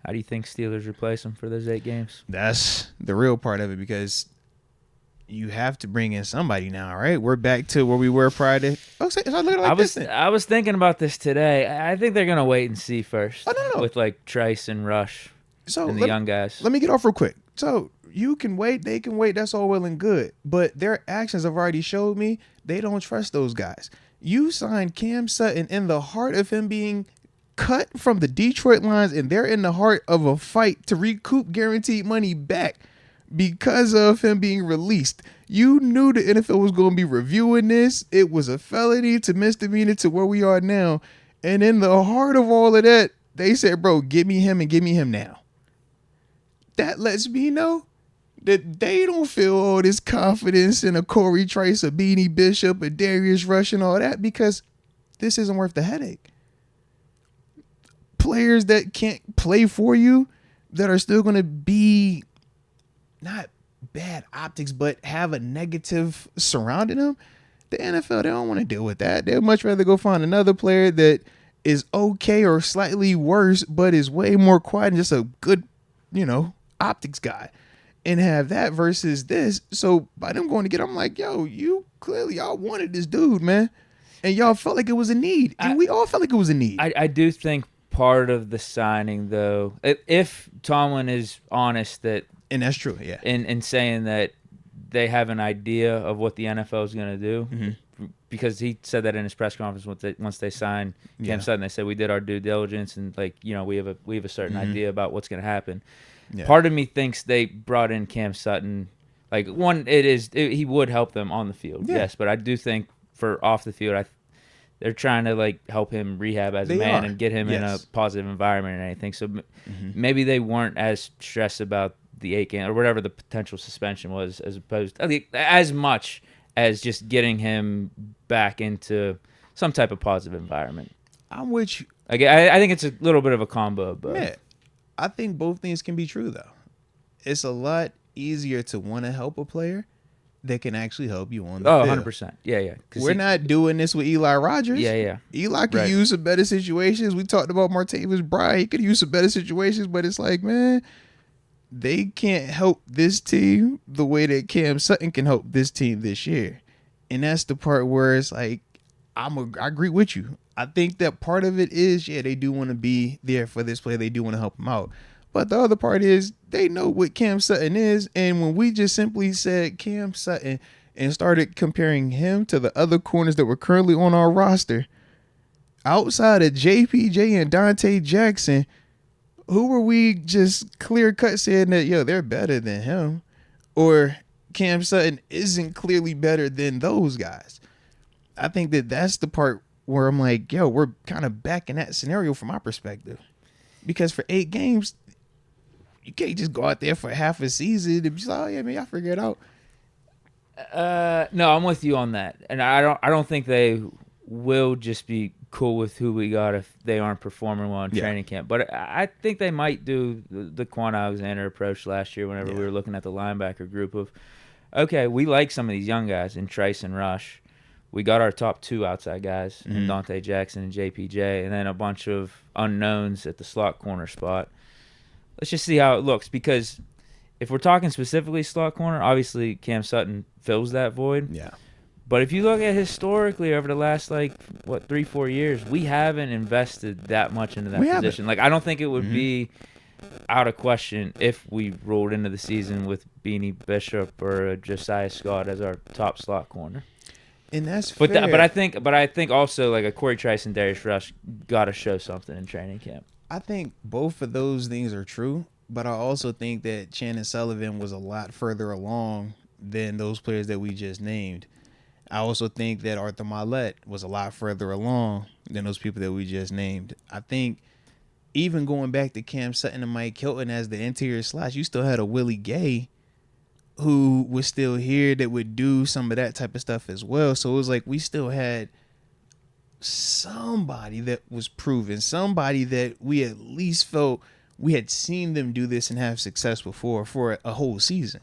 How do you think Steelers replace him for those 8 games? That's the real part of it, because you have to bring in somebody now, right? We're back to where we were prior to. Oh, so look at it like this then. I was thinking about this today. I think they're gonna wait and see first. No. With like Trice and Rush and the young guys. Let me get off real quick. So you can wait, they can wait. That's all well and good, but their actions have already showed me they don't trust those guys. You signed Cam Sutton in the heart of him being cut from the Detroit Lions, and they're in the heart of a fight to recoup guaranteed money back because of him being released. You knew the NFL was going to be reviewing this. It was a felony to misdemeanor to where we are now. And in the heart of all of that, they said, bro, give me him and give me him now. That lets me know that they don't feel all this confidence in a Cory Trice, a Beanie Bishop, a Darius Rush, and all that, because this isn't worth the headache. Players that can't play for you, that are still going to be not bad optics, but have a negative surrounding them, the NFL, they don't want to deal with that. They'd much rather go find another player that is okay or slightly worse, but is way more quiet and just a good, optics guy, and have that versus this. So by them going to get, I'm like, yo, y'all wanted this dude, man, and y'all felt like it was a need, and we all felt like it was a need. I do think part of the signing, though, if Tomlin is honest that, and that's true, yeah, in saying that they have an idea of what the NFL is going to do, because he said that in his press conference once they signed Cam Sutton. They said we did our due diligence, and we have a certain idea about what's going to happen. Yeah. Part of me thinks they brought in Cam Sutton. Like, he would help them on the field, yes, but I do think for off the field, they're trying to help him rehab as a man and get him in a positive environment and anything. So maybe they weren't as stressed about the 8 game or whatever the potential suspension was, as much as just getting him back into some type of positive environment. I'm with you. I think it's a little bit of a combo, but yeah, I think both things can be true, though. It's a lot easier to want to help a player that can actually help you on the field. 100%. Yeah. We're not doing this with Eli Rogers. Yeah. Eli could use some better situations. We talked about Martavis Bryant. He could use some better situations, but it's like, man, they can't help this team the way that Cam Sutton can help this team this year. And that's the part where it's like, I agree with you. I think that part of it is, they do want to be there for this player. They do want to help him out. But the other part is they know what Cam Sutton is. And when we just simply said Cam Sutton and started comparing him to the other corners that were currently on our roster, outside of JPJ and Dante Jackson, who were we just clear cut saying that, they're better than him, or Cam Sutton isn't clearly better than those guys? I think that that's the part where I'm like, we're kind of back in that scenario from my perspective, because for 8 games, you can't just go out there for half a season and be like, oh yeah, man, y'all figure it out. No, I'm with you on that, and I don't think they will just be cool with who we got if they aren't performing well in training camp. But I think they might do the Quan Alexander approach last year whenever we were looking at the linebacker group of, okay, we like some of these young guys in Trice and Rush. We got our top 2 outside guys in Dante Jackson and JPJ, and then a bunch of unknowns at the slot corner spot. Let's just see how it looks, because if we're talking specifically slot corner, obviously Cam Sutton fills that void. Yeah. But if you look at historically over the last 3-4 years, we haven't invested that much into that position. I don't think it would be out of question if we rolled into the season with Beanie Bishop or Josiah Scott as our top slot corner. And that's fair. But I think also a Cory Trice and Darius Rush got to show something in training camp. I think both of those things are true, but I also think that Shannon Sullivan was a lot further along than those players that we just named. I also think that Arthur Mallett was a lot further along than those people that we just named. I think even going back to Cam Sutton and Mike Hilton as the interior slots, you still had a Willie Gay who was still here that would do some of that type of stuff as well. So it was like we still had somebody that was proven, somebody that we at least felt we had seen them do this and have success before for a whole season.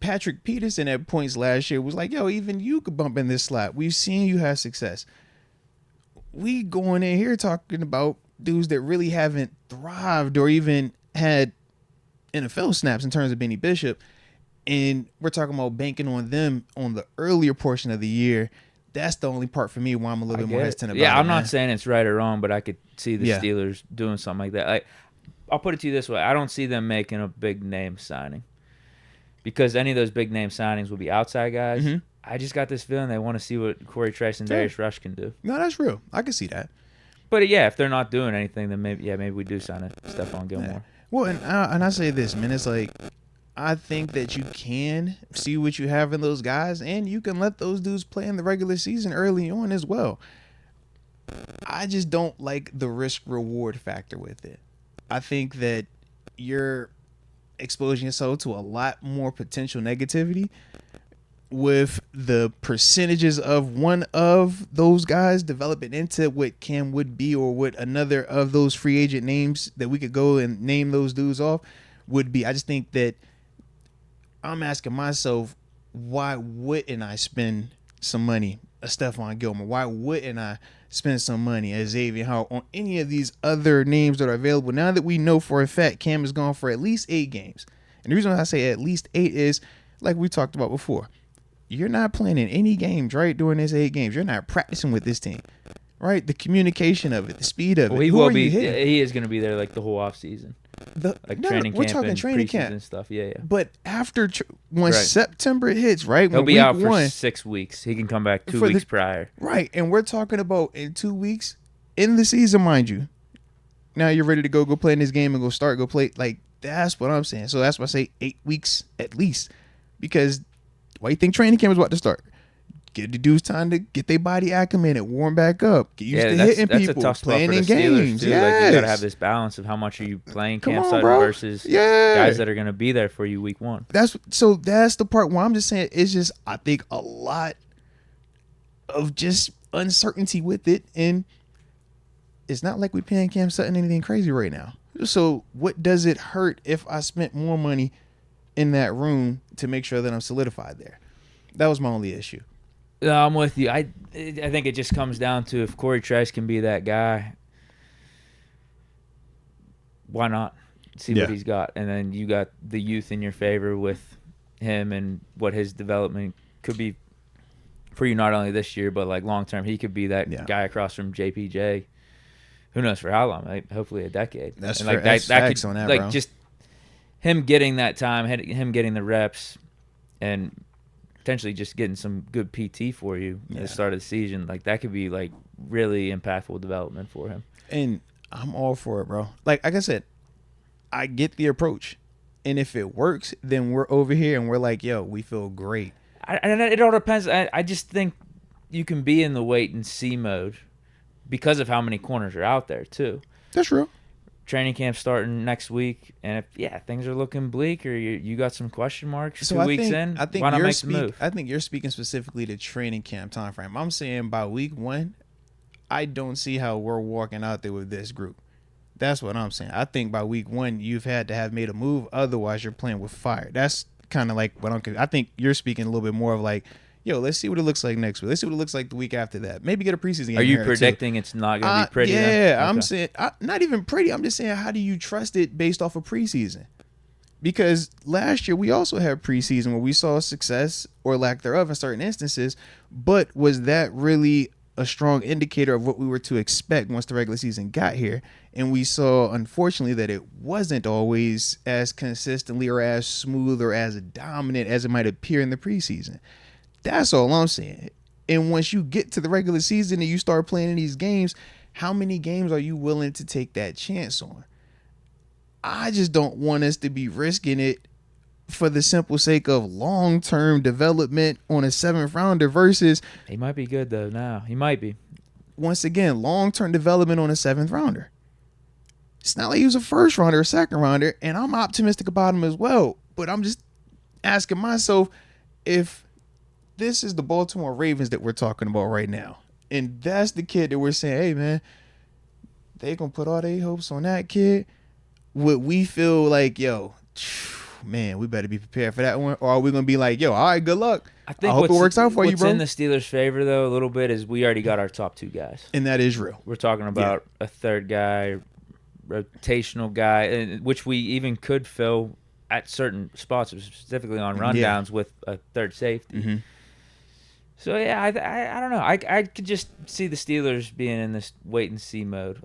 Patrick Peterson at points last year was like, even you could bump in this slot. We've seen you have success. We going in here talking about dudes that really haven't thrived or even had NFL snaps in terms of Benny Bishop. And we're talking about banking on them on the earlier portion of the year. That's the only part for me why I'm a little bit more hesitant about it. Yeah, I'm not saying it's right or wrong, but I could see the Yeah. Steelers doing something like that. I'll put it to you this way. I don't see them making a big name signing because any of those big name signings will be outside guys. Mm-hmm. I just got this feeling they want to see what Cory Trice and Darius Rush can do. No, that's real. I can see that. But yeah, if they're not doing anything, then maybe we do sign a Stephon Gilmore. Yeah. Well, and I say this, man. It's like I think that you can see what you have in those guys, and you can let those dudes play in the regular season early on as well. I just don't like the risk reward factor with it. I think that you're exposing yourself to a lot more potential negativity with the percentages of one of those guys developing into what Cam would be or what another of those free agent names that we could go and name those dudes off would be. I just think that I'm asking myself, why wouldn't I spend some money a Stephon Gilmore? Why wouldn't I spend some money as Xavier Howard on any of these other names that are available now that we know for a fact Cam is gone for at least 8 games? And the reason why I say at least 8 is, like we talked about before, you're not playing in any games, right, during this 8 games. You're not practicing with this team, right? The communication of it, the speed of it. He will be. He is going to be there like the whole offseason. Training camp. We're talking training camp and stuff. Yeah. But after when September hits, right? He'll be out for 6 weeks. He can come back 2 weeks prior. Right, and we're talking about in 2 weeks in the season, mind you. Now you're ready to go play in this game and go play. Like, that's what I'm saying. So that's why I say 8 weeks at least, because why you think training camp is about to start? Give the dudes time to get their body acclimated, warm back up, get used to hitting people, that's a tough playing in games. Too. Yes. Like, you got to have this balance of how much are you playing Cam Sutton versus guys that are going to be there for you week 1. That's the part where I'm just saying it's just, I think, a lot of just uncertainty with it, and it's not like we're paying Cam Sutton anything crazy right now. So what does it hurt if I spent more money in that room to make sure that I'm solidified there? That was my only issue. I'm with you. I think it just comes down to if Cory Trice can be that guy, why not? See what he's got. And then you got the youth in your favor with him and what his development could be for you not only this year, but like long term. He could be that guy across from JPJ. Who knows for how long? Like, hopefully a decade. That's and like that's that facts could, on that, like bro. Just him getting that time, him getting the reps, and potentially just getting some good PT for you at the start of the season. Like, that could be like really impactful development for him. And I'm all for it, bro. Like I said, I get the approach, and if it works, then we're over here and we're like, yo, we feel great. And it all depends. I just think you can be in the wait and see mode because of how many corners are out there too. That's real. Training camp starting next week, and if things are looking bleak or you got some question marks so 2 weeks in, why not make the move? I think you're speaking specifically to training camp time frame. I'm saying by week 1, I don't see how we're walking out there with this group. That's what I'm saying. I think by week 1, you've had to have made a move. Otherwise, you're playing with fire. That's kind of like what I think you're speaking a little bit more of like, yo, let's see what it looks like next week. Let's see what it looks like the week after that. Maybe get a preseason game. Are you predicting it's not going to be pretty? Yeah, okay. I'm saying not even pretty. I'm just saying, how do you trust it based off of preseason? Because last year we also had preseason where we saw success or lack thereof in certain instances, but was that really a strong indicator of what we were to expect once the regular season got here? And we saw, unfortunately, that it wasn't always as consistently or as smooth or as dominant as it might appear in the preseason. That's all I'm saying. And once you get to the regular season and you start playing in these games, how many games are you willing to take that chance on? I just don't want us to be risking it for the simple sake of long-term development on a 7th rounder versus... He might be good, though, now. He might be. Once again, long-term development on a 7th rounder. It's not like he was a 1st rounder or 2nd rounder, and I'm optimistic about him as well. But I'm just asking myself, if this is the Baltimore Ravens that we're talking about right now, and that's the kid that we're saying, hey, man, they going to put all their hopes on that kid, would we feel like, yo, man, we better be prepared for that one. Or are we gonna be like, yo, all right, good luck. I hope it works out for you, bro. What's in the Steelers' favor though, a little bit, is we already got our top 2 guys, and that is real. We're talking about a third guy, rotational guy, which we even could fill at certain spots, specifically on rundowns with a third safety. Mm-hmm. So yeah, I don't know. I could just see the Steelers being in this wait and see mode.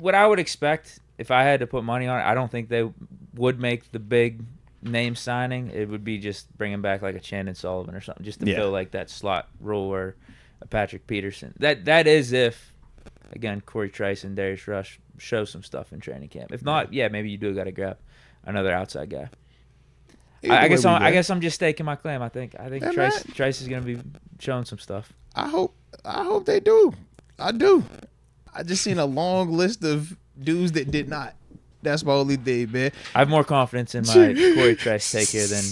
What I would expect if I had to put money on it, I don't think they would make the big name signing. It would be just bringing back like a Chandon Sullivan or something, just to fill like that slot role, or a Patrick Peterson. That is if, again, Cory Trice and Darius Rush show some stuff in training camp. If not, maybe you do got to grab another outside guy. I guess I'm just staking my claim. I think Trice is going to be showing some stuff. I hope they do. I do. I just seen a long list of dudes that did not. That's my only thing, man. I have more confidence in my Cory Trice take here than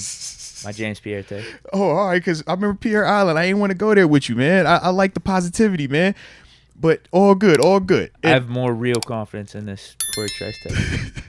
my James Pierre take. Oh, all right, because I remember Pierre Island. I ain't want to go there with you, man. I like the positivity, man. But all good, all good. I have more real confidence in this Cory Trice take.